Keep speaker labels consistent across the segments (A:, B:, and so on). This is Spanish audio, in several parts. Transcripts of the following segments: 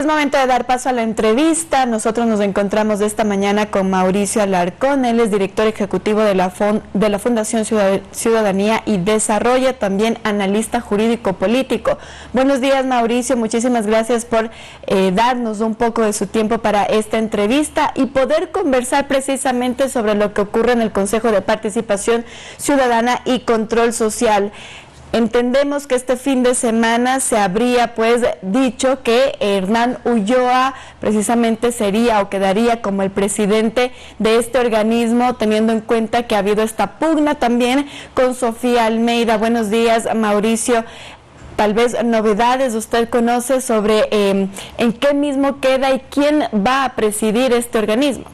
A: Es momento de dar paso a la entrevista. Nosotros nos encontramos esta mañana con Mauricio Alarcón. Él es director ejecutivo de la Fundación Ciudadanía y Desarrollo, también analista jurídico político. Buenos días, Mauricio. Muchísimas gracias por darnos un poco de su tiempo para esta entrevista y poder conversar precisamente sobre lo que ocurre en el Consejo de Participación Ciudadana y Control Social. Entendemos que este fin de semana se habría dicho que Hernán Ulloa precisamente sería o quedaría como el presidente de este organismo, teniendo en cuenta que ha habido esta pugna también con Sofía Almeida. Buenos días, Mauricio. Tal vez novedades usted conoce sobre en qué mismo queda y quién va a presidir este organismo.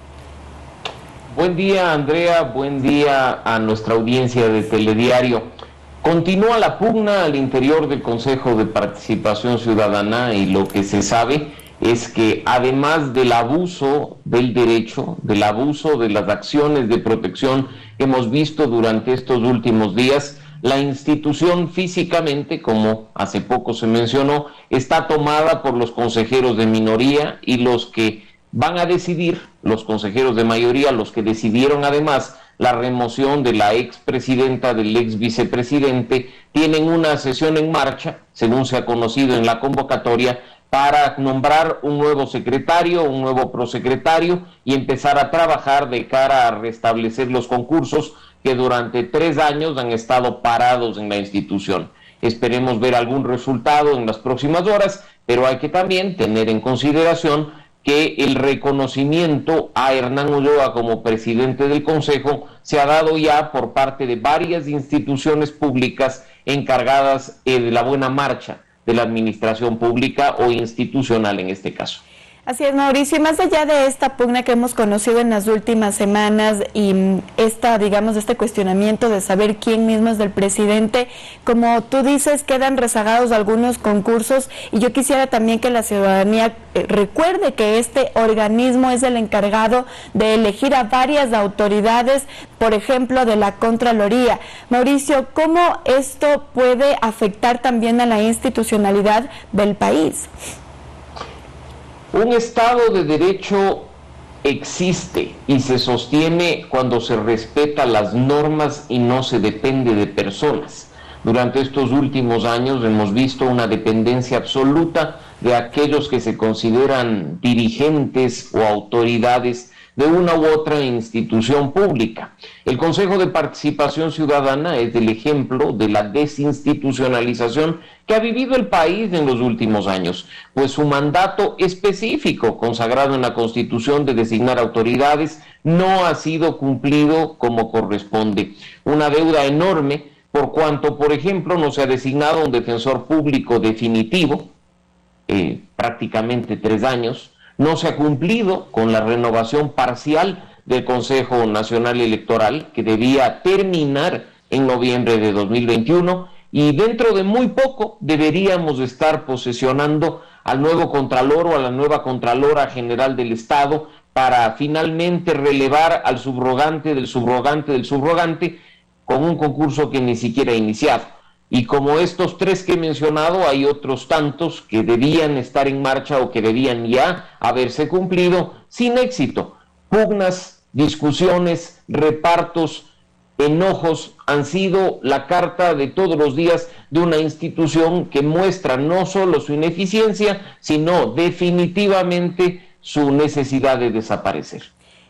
B: Buen día, Andrea. Buen día a nuestra audiencia de Telediario. Continúa la pugna al interior del Consejo de Participación Ciudadana y lo que se sabe es que además del abuso del derecho, del abuso de las acciones de protección que hemos visto durante estos últimos días, la institución físicamente, como hace poco se mencionó, está tomada por los consejeros de minoría y los que van a decidir, los consejeros de mayoría, los que decidieron además la remoción de la expresidenta, del ex vicepresidente, tienen una sesión en marcha, según se ha conocido en la convocatoria, para nombrar un nuevo secretario, un nuevo prosecretario y empezar a trabajar de cara a restablecer los concursos que durante 3 años han estado parados en la institución. Esperemos ver algún resultado en las próximas horas, pero hay que también tener en consideración que el reconocimiento a Hernán Ulloa como presidente del Consejo se ha dado ya por parte de varias instituciones públicas encargadas de la buena marcha de la administración pública o institucional en este caso.
A: Así es, Mauricio, y más allá de esta pugna que hemos conocido en las últimas semanas y este cuestionamiento de saber quién mismo es del presidente, como tú dices, quedan rezagados algunos concursos y yo quisiera también que la ciudadanía recuerde que este organismo es el encargado de elegir a varias autoridades, por ejemplo, de la Contraloría. Mauricio, ¿cómo esto puede afectar también a la institucionalidad del país?
B: Un Estado de Derecho existe y se sostiene cuando se respeta las normas y no se depende de personas. Durante estos últimos años hemos visto una dependencia absoluta de aquellos que se consideran dirigentes o autoridades de una u otra institución pública. El Consejo de Participación Ciudadana es el ejemplo de la desinstitucionalización que ha vivido el país en los últimos años, pues su mandato específico, consagrado en la Constitución de designar autoridades, no ha sido cumplido como corresponde. Una deuda enorme por cuanto, por ejemplo, no se ha designado un defensor público definitivo, prácticamente 3 años, no se ha cumplido con la renovación parcial del Consejo Nacional Electoral, que debía terminar en noviembre de 2021, y dentro de muy poco deberíamos estar posesionando al nuevo Contralor o a la nueva Contralora General del Estado para finalmente relevar al subrogante del subrogante del subrogante con un concurso que ni siquiera ha iniciado. Y como estos 3 que he mencionado, hay otros tantos que debían estar en marcha o que debían ya haberse cumplido sin éxito. Pugnas, discusiones, repartos, enojos han sido la carta de todos los días de una institución que muestra no solo su ineficiencia, sino definitivamente su necesidad de desaparecer.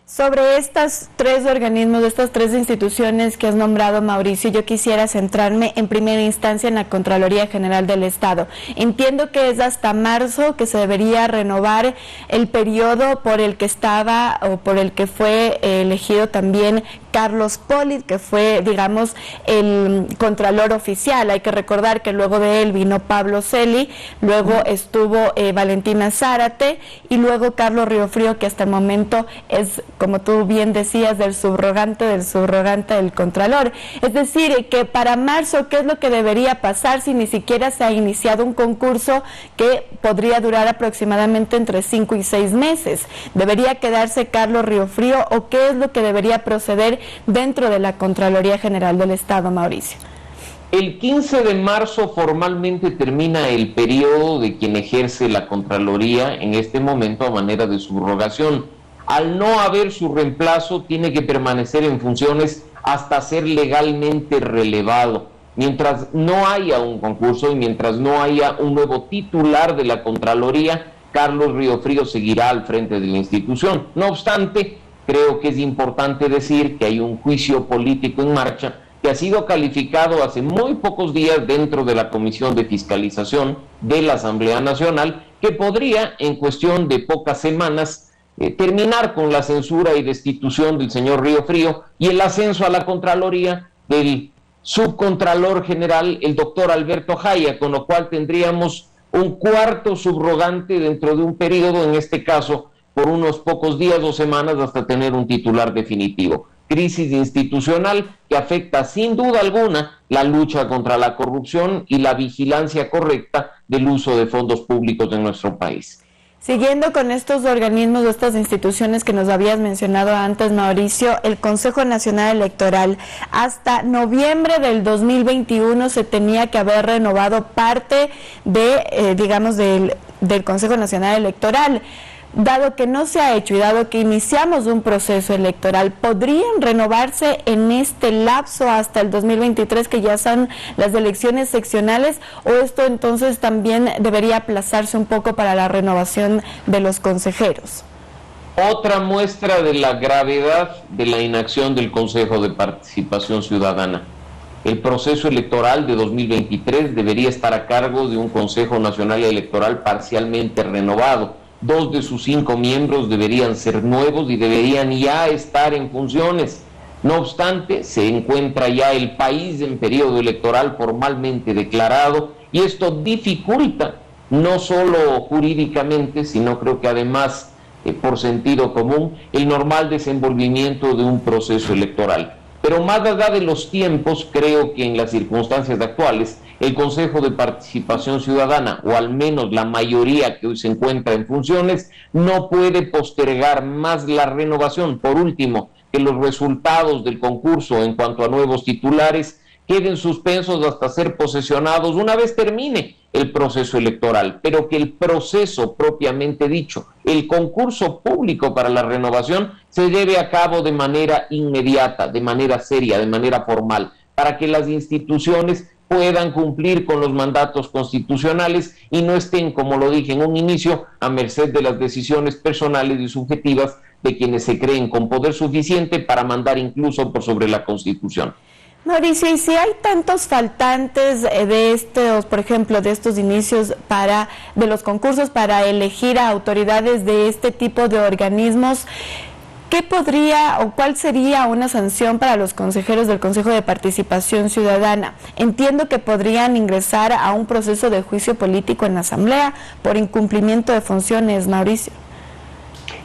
A: Sobre estos 3 organismos, de estas 3 instituciones que has nombrado, Mauricio, yo quisiera centrarme en primera instancia en la Contraloría General del Estado. Entiendo que es hasta marzo que se debería renovar el periodo por el que estaba o por el que fue elegido también Carlos Polit, que fue, digamos, el Contralor oficial. Hay que recordar que luego de él vino Pablo Celi, luego estuvo Valentina Zárate y luego Carlos Riofrío, que hasta el momento es, como tú bien decías, del subrogante del Contralor. Es decir, que para marzo, ¿qué es lo que debería pasar si ni siquiera se ha iniciado un concurso que podría durar aproximadamente entre 5 y 6 meses? ¿Debería quedarse Carlos Riofrío o qué es lo que debería proceder dentro de la Contraloría General del Estado, Mauricio?
B: El 15 de marzo formalmente termina el periodo de quien ejerce la Contraloría en este momento a manera de subrogación. Al no haber su reemplazo, tiene que permanecer en funciones hasta ser legalmente relevado. Mientras no haya un concurso y mientras no haya un nuevo titular de la Contraloría, Carlos Riofrío seguirá al frente de la institución. No obstante, creo que es importante decir que hay un juicio político en marcha que ha sido calificado hace muy pocos días dentro de la Comisión de Fiscalización de la Asamblea Nacional, que podría, en cuestión de pocas semanas, terminar con la censura y destitución del señor Riofrío y el ascenso a la Contraloría del subcontralor general, el doctor Alberto Jaya, con lo cual tendríamos un cuarto subrogante dentro de un periodo, en este caso, por unos pocos días o semanas, hasta tener un titular definitivo. Crisis institucional que afecta sin duda alguna la lucha contra la corrupción y la vigilancia correcta del uso de fondos públicos en nuestro país.
A: Siguiendo con estos organismos o estas instituciones que nos habías mencionado antes, Mauricio, el Consejo Nacional Electoral, hasta noviembre del 2021 se tenía que haber renovado parte de, del Consejo Nacional Electoral. Dado que no se ha hecho y dado que iniciamos un proceso electoral, ¿podrían renovarse en este lapso hasta el 2023, que ya son las elecciones seccionales, o esto entonces también debería aplazarse un poco para la renovación de los consejeros?
B: Otra muestra de la gravedad de la inacción del Consejo de Participación Ciudadana. El proceso electoral de 2023 debería estar a cargo de un Consejo Nacional Electoral parcialmente renovado. 2 de sus 5 miembros deberían ser nuevos y deberían ya estar en funciones. No obstante, se encuentra ya el país en periodo electoral formalmente declarado y esto dificulta, no solo jurídicamente, sino creo que además por sentido común, el normal desenvolvimiento de un proceso electoral. Pero más allá de los tiempos, creo que en las circunstancias actuales, el Consejo de Participación Ciudadana, o al menos la mayoría que hoy se encuentra en funciones, no puede postergar más la renovación. Por último, que los resultados del concurso en cuanto a nuevos titulares queden suspensos hasta ser posesionados una vez termine el proceso electoral, pero que el proceso propiamente dicho, el concurso público para la renovación, se lleve a cabo de manera inmediata, de manera seria, de manera formal, para que las instituciones puedan cumplir con los mandatos constitucionales y no estén, como lo dije en un inicio, a merced de las decisiones personales y subjetivas de quienes se creen con poder suficiente para mandar incluso por sobre la Constitución.
A: Mauricio, y si hay tantos faltantes de estos, por ejemplo, de estos inicios de los concursos para elegir a autoridades de este tipo de organismos, ¿qué podría o cuál sería una sanción para los consejeros del Consejo de Participación Ciudadana? Entiendo que podrían ingresar a un proceso de juicio político en la Asamblea por incumplimiento de funciones, Mauricio.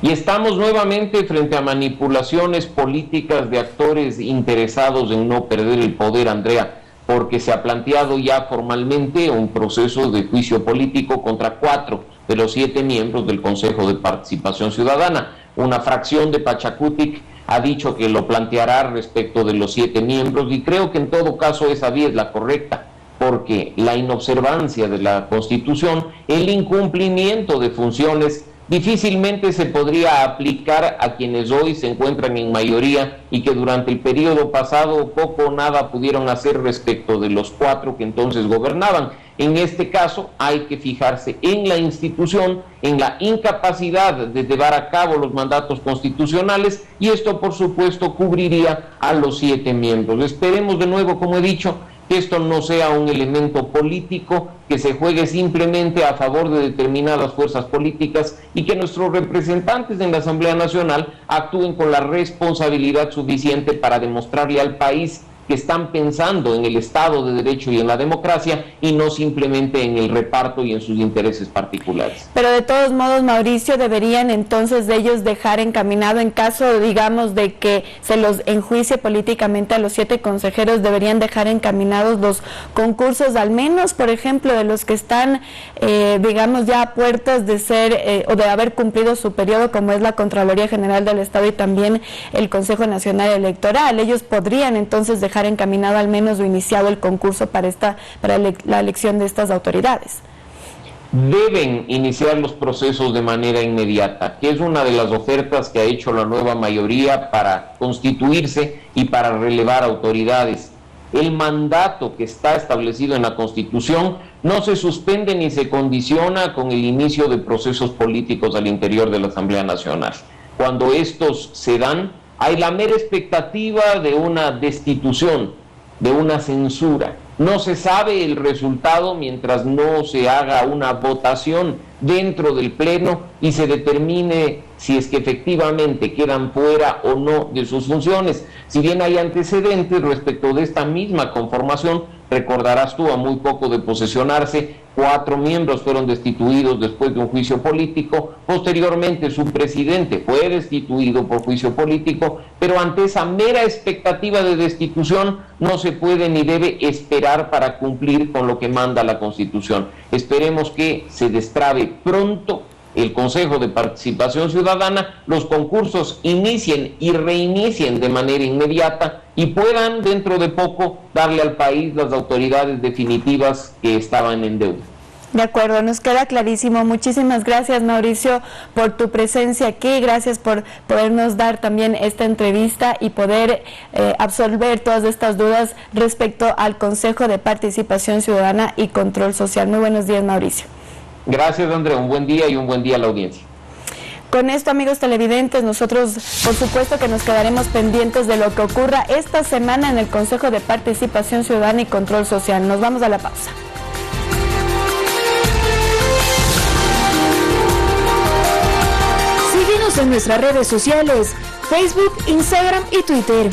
B: Y estamos nuevamente frente a manipulaciones políticas de actores interesados en no perder el poder, Andrea, porque se ha planteado ya formalmente un proceso de juicio político contra 4 de los 7 miembros del Consejo de Participación Ciudadana. Una fracción de Pachacutic ha dicho que lo planteará respecto de los 7 miembros y creo que en todo caso esa vía es la correcta, porque la inobservancia de la Constitución, el incumplimiento de funciones, difícilmente se podría aplicar a quienes hoy se encuentran en mayoría y que durante el periodo pasado poco o nada pudieron hacer respecto de los 4 que entonces gobernaban. En este caso hay que fijarse en la institución, en la incapacidad de llevar a cabo los mandatos constitucionales y esto por supuesto cubriría a los 7 miembros. Esperemos de nuevo, como he dicho, que esto no sea un elemento político que se juegue simplemente a favor de determinadas fuerzas políticas y que nuestros representantes en la Asamblea Nacional actúen con la responsabilidad suficiente para demostrarle al país que están pensando en el Estado de Derecho y en la democracia y no simplemente en el reparto y en sus intereses particulares.
A: Pero de todos modos, Mauricio, deberían entonces de ellos dejar encaminado, en caso, digamos, de que se los enjuicie políticamente a los 7 consejeros, deberían dejar encaminados los concursos, al menos, por ejemplo, de los que están, digamos, ya a puertas de ser o de haber cumplido su periodo, como es la Contraloría General del Estado y también el Consejo Nacional Electoral. Ellos podrían entonces dejar dejar encaminado al menos o iniciado el concurso para la elección de estas autoridades?
B: Deben iniciar los procesos de manera inmediata, que es una de las ofertas que ha hecho la nueva mayoría para constituirse y para relevar autoridades. El mandato que está establecido en la Constitución no se suspende ni se condiciona con el inicio de procesos políticos al interior de la Asamblea Nacional. Cuando estos se dan, hay la mera expectativa de una destitución, de una censura. No se sabe el resultado mientras no se haga una votación dentro del Pleno y se determine si es que efectivamente quedan fuera o no de sus funciones. Si bien hay antecedentes respecto de esta misma conformación, recordarás tú, a muy poco de posesionarse, 4 miembros fueron destituidos después de un juicio político. Posteriormente su presidente fue destituido por juicio político, pero ante esa mera expectativa de destitución no se puede ni debe esperar para cumplir con lo que manda la Constitución. Esperemos que se destrabe pronto el Consejo de Participación Ciudadana, los concursos inicien y reinicien de manera inmediata y puedan dentro de poco darle al país las autoridades definitivas que estaban en deuda.
A: De acuerdo, nos queda clarísimo. Muchísimas gracias, Mauricio, por tu presencia aquí. Gracias por podernos dar también esta entrevista y poder absolver todas estas dudas respecto al Consejo de Participación Ciudadana y Control Social. Muy buenos días, Mauricio.
B: Gracias, Andrea. Un buen día y un buen día a la audiencia.
A: Con esto, amigos televidentes, nosotros por supuesto que nos quedaremos pendientes de lo que ocurra esta semana en el Consejo de Participación Ciudadana y Control Social. Nos vamos a la pausa.
C: Síguenos en nuestras redes sociales, Facebook, Instagram y Twitter.